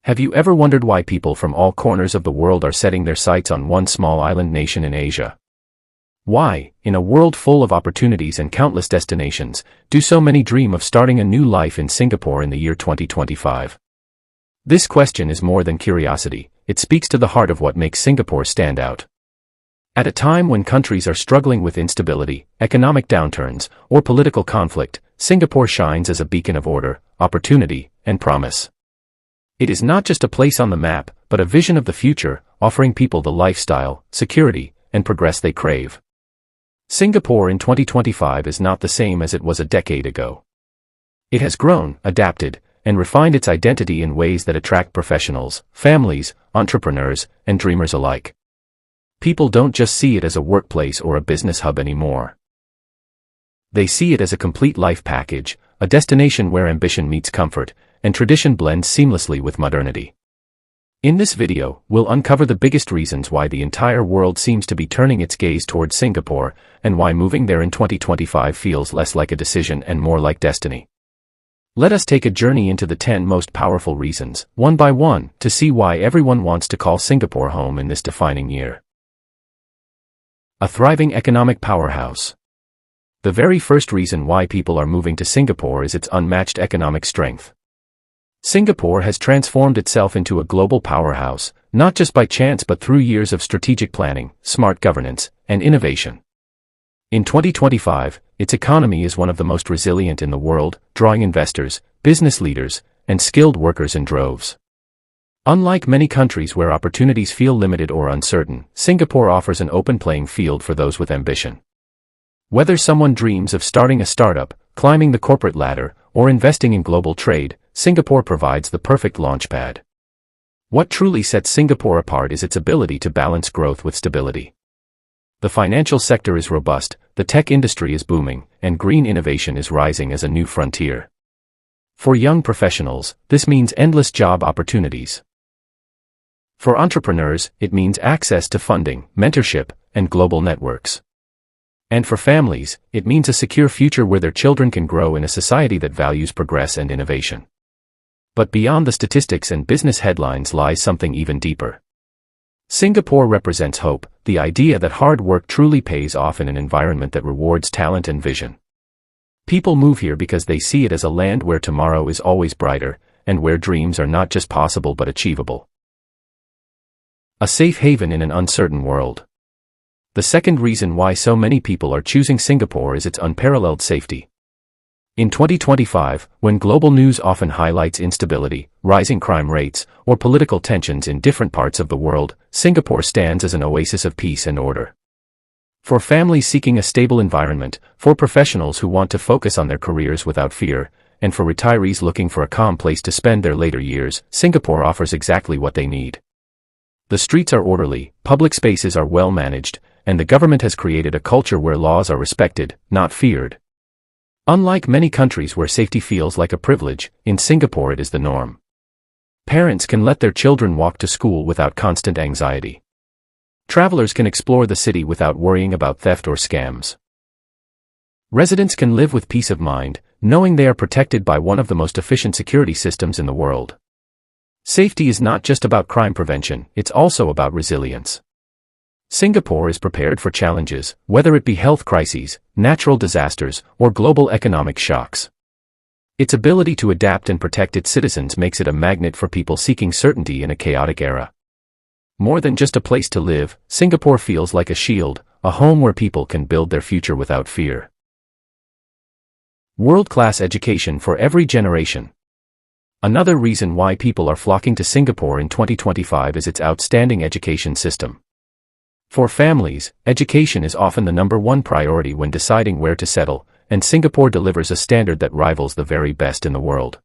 Have you ever wondered why people from all corners of the world are setting their sights on one small island nation in Asia? Why, in a world full of opportunities and countless destinations, do so many dream of starting a new life in Singapore in the year 2025? This question is more than curiosity, it speaks to the heart of what makes Singapore stand out. At a time when countries are struggling with instability, economic downturns, or political conflict, Singapore shines as a beacon of order, opportunity, and promise. It is not just a place on the map, but a vision of the future, offering people the lifestyle, security, and progress they crave. Singapore in 2025 is not the same as it was a decade ago. It has grown, adapted, and refined its identity in ways that attract professionals, families, entrepreneurs, and dreamers alike. People don't just see it as a workplace or a business hub anymore. They see it as a complete life package, a destination where ambition meets comfort, and tradition blends seamlessly with modernity. In this video, we'll uncover the biggest reasons why the entire world seems to be turning its gaze towards Singapore, and why moving there in 2025 feels less like a decision and more like destiny. Let us take a journey into the 10 most powerful reasons, one by one, to see why everyone wants to call Singapore home in this defining year. A thriving economic powerhouse. The very first reason why people are moving to Singapore is its unmatched economic strength. Singapore has transformed itself into a global powerhouse, not just by chance but through years of strategic planning, smart governance, and innovation. In 2025, its economy is one of the most resilient in the world, drawing investors, business leaders, and skilled workers in droves. Unlike many countries where opportunities feel limited or uncertain, Singapore offers an open playing field for those with ambition. Whether someone dreams of starting a startup, climbing the corporate ladder, or investing in global trade, Singapore provides the perfect launchpad. What truly sets Singapore apart is its ability to balance growth with stability. The financial sector is robust, the tech industry is booming, and green innovation is rising as a new frontier. For young professionals, this means endless job opportunities. For entrepreneurs, it means access to funding, mentorship, and global networks. And for families, it means a secure future where their children can grow in a society that values progress and innovation. But beyond the statistics and business headlines lies something even deeper. Singapore represents hope, the idea that hard work truly pays off in an environment that rewards talent and vision. People move here because they see it as a land where tomorrow is always brighter, and where dreams are not just possible but achievable. A safe haven in an uncertain world. The second reason why so many people are choosing Singapore is its unparalleled safety. In 2025, when global news often highlights instability, rising crime rates, or political tensions in different parts of the world, Singapore stands as an oasis of peace and order. For families seeking a stable environment, for professionals who want to focus on their careers without fear, and for retirees looking for a calm place to spend their later years, Singapore offers exactly what they need. The streets are orderly, public spaces are well managed, and the government has created a culture where laws are respected, not feared. Unlike many countries where safety feels like a privilege, in Singapore it is the norm. Parents can let their children walk to school without constant anxiety. Travelers can explore the city without worrying about theft or scams. Residents can live with peace of mind, knowing they are protected by one of the most efficient security systems in the world. Safety is not just about crime prevention, it's also about resilience. Singapore is prepared for challenges, whether it be health crises, natural disasters, or global economic shocks. Its ability to adapt and protect its citizens makes it a magnet for people seeking certainty in a chaotic era. More than just a place to live, Singapore feels like a shield, a home where people can build their future without fear. World-class education for every generation. Another reason why people are flocking to Singapore in 2025 is its outstanding education system. For families, education is often the number one priority when deciding where to settle, and Singapore delivers a standard that rivals the very best in the world.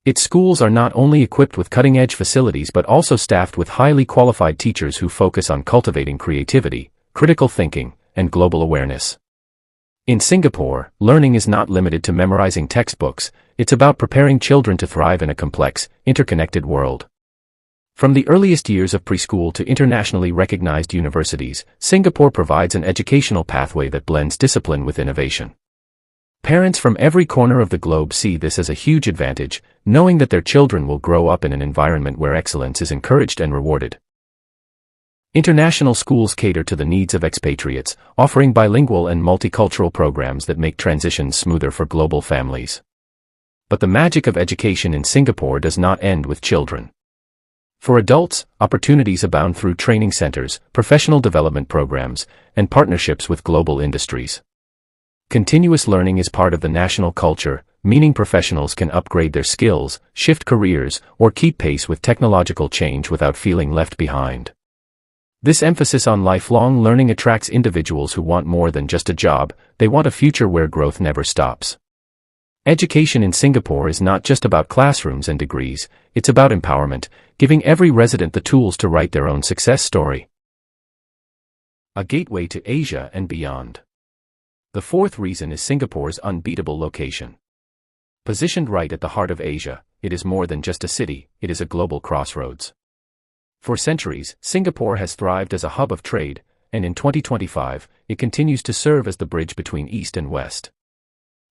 Its schools are not only equipped with cutting-edge facilities but also staffed with highly qualified teachers who focus on cultivating creativity, critical thinking, and global awareness. In Singapore, learning is not limited to memorizing textbooks, it's about preparing children to thrive in a complex, interconnected world. From the earliest years of preschool to internationally recognized universities, Singapore provides an educational pathway that blends discipline with innovation. Parents from every corner of the globe see this as a huge advantage, knowing that their children will grow up in an environment where excellence is encouraged and rewarded. International schools cater to the needs of expatriates, offering bilingual and multicultural programs that make transitions smoother for global families. But the magic of education in Singapore does not end with children. For adults, opportunities abound through training centers, professional development programs, and partnerships with global industries. Continuous learning is part of the national culture, meaning professionals can upgrade their skills, shift careers, or keep pace with technological change without feeling left behind. This emphasis on lifelong learning attracts individuals who want more than just a job. They want a future where growth never stops. Education in Singapore is not just about classrooms and degrees, it's about empowerment, giving every resident the tools to write their own success story. A gateway to Asia and beyond. The fourth reason is Singapore's unbeatable location. Positioned right at the heart of Asia, it is more than just a city, it is a global crossroads. For centuries, Singapore has thrived as a hub of trade, and in 2025, it continues to serve as the bridge between East and West.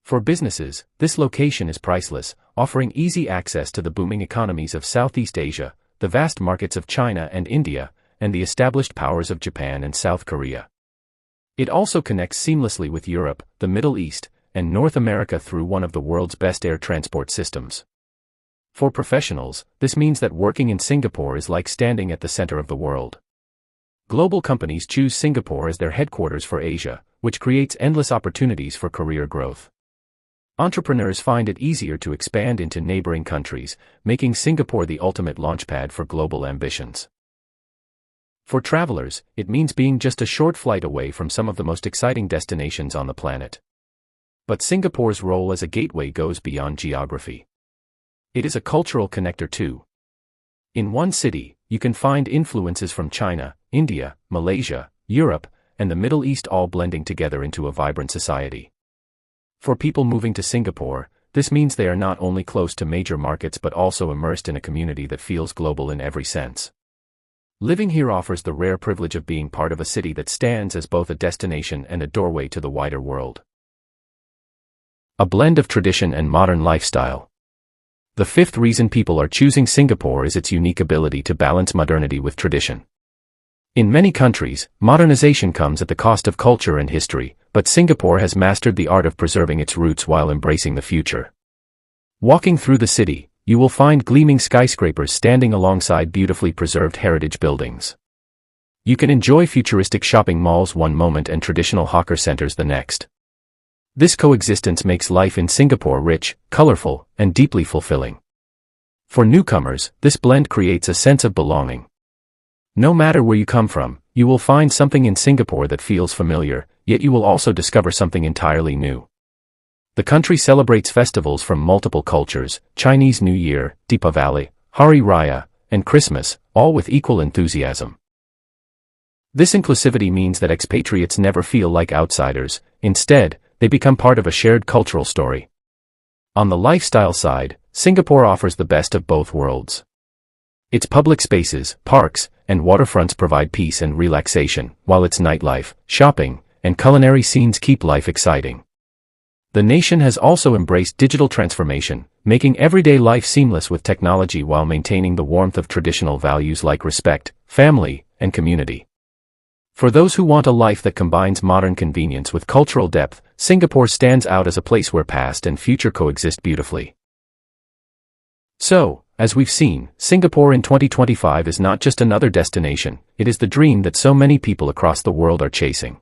For businesses, this location is priceless, offering easy access to the booming economies of Southeast Asia, the vast markets of China and India, and the established powers of Japan and South Korea. It also connects seamlessly with Europe, the Middle East, and North America through one of the world's best air transport systems. For professionals, this means that working in Singapore is like standing at the center of the world. Global companies choose Singapore as their headquarters for Asia, which creates endless opportunities for career growth. Entrepreneurs find it easier to expand into neighboring countries, making Singapore the ultimate launchpad for global ambitions. For travelers, it means being just a short flight away from some of the most exciting destinations on the planet. But Singapore's role as a gateway goes beyond geography. It is a cultural connector too. In one city, you can find influences from China, India, Malaysia, Europe, and the Middle East all blending together into a vibrant society. For people moving to Singapore, this means they are not only close to major markets but also immersed in a community that feels global in every sense. Living here offers the rare privilege of being part of a city that stands as both a destination and a doorway to the wider world. A blend of tradition and modern lifestyle. The fifth reason people are choosing Singapore is its unique ability to balance modernity with tradition. In many countries, modernization comes at the cost of culture and history, but Singapore has mastered the art of preserving its roots while embracing the future. Walking through the city, you will find gleaming skyscrapers standing alongside beautifully preserved heritage buildings. You can enjoy futuristic shopping malls one moment and traditional hawker centers the next. This coexistence makes life in Singapore rich, colorful, and deeply fulfilling. For newcomers, this blend creates a sense of belonging. No matter where you come from, you will find something in Singapore that feels familiar, yet you will also discover something entirely new. The country celebrates festivals from multiple cultures: Chinese New Year, Deepavali, Hari Raya, and Christmas, all with equal enthusiasm. This inclusivity means that expatriates never feel like outsiders. Instead, they become part of a shared cultural story. On the lifestyle side, Singapore offers the best of both worlds. Its public spaces, parks, and waterfronts provide peace and relaxation, while its nightlife, shopping, and culinary scenes keep life exciting. The nation has also embraced digital transformation, making everyday life seamless with technology while maintaining the warmth of traditional values like respect, family, and community. For those who want a life that combines modern convenience with cultural depth, Singapore stands out as a place where past and future coexist beautifully. So, as we've seen, Singapore in 2025 is not just another destination, it is the dream that so many people across the world are chasing.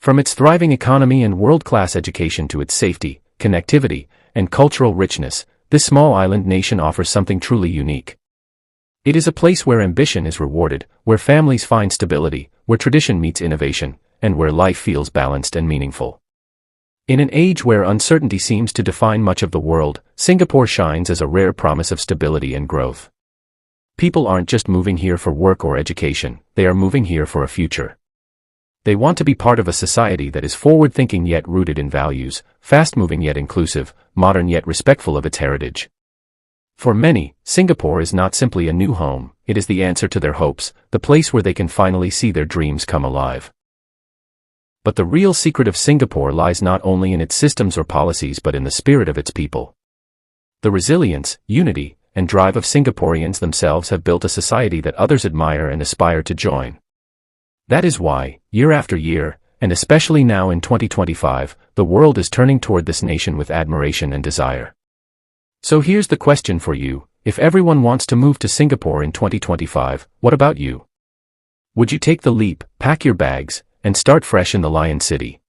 From its thriving economy and world-class education to its safety, connectivity, and cultural richness, this small island nation offers something truly unique. It is a place where ambition is rewarded, where families find stability, where tradition meets innovation, and where life feels balanced and meaningful. In an age where uncertainty seems to define much of the world, Singapore shines as a rare promise of stability and growth. People aren't just moving here for work or education, they are moving here for a future. They want to be part of a society that is forward-thinking yet rooted in values, fast-moving yet inclusive, modern yet respectful of its heritage. For many, Singapore is not simply a new home, it is the answer to their hopes, the place where they can finally see their dreams come alive. But the real secret of Singapore lies not only in its systems or policies but in the spirit of its people. The resilience, unity, and drive of Singaporeans themselves have built a society that others admire and aspire to join. That is why, year after year, and especially now in 2025, the world is turning toward this nation with admiration and desire. So here's the question for you: if everyone wants to move to Singapore in 2025, what about you? Would you take the leap, pack your bags, and start fresh in the Lion City?